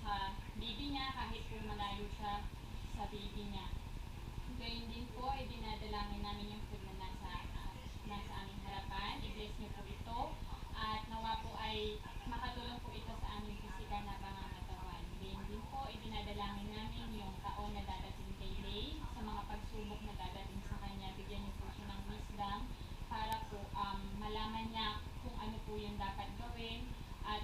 sa baby niya kahit po malayo siya sa baby niya. Gayun din po ay dinadalangin namin yung food na nasa aming harapan. I-bless niyo po ito at nawa po ay makatulong po ito sa aming pisikal na pangangatawan. Gayun din po, idinadalangin namin yung taon na dadating kay Lay sa mga pagsubok na dadating sa kanya. Bigyan niyo po siya ng wisdom para po malaman niya kung ano po yung dapat gawin at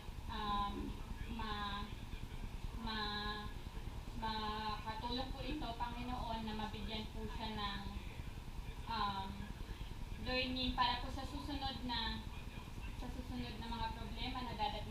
makatulong po ito, Panginoon, na mabigyan po siya ng learning para po sa susunod na mga problema na dadating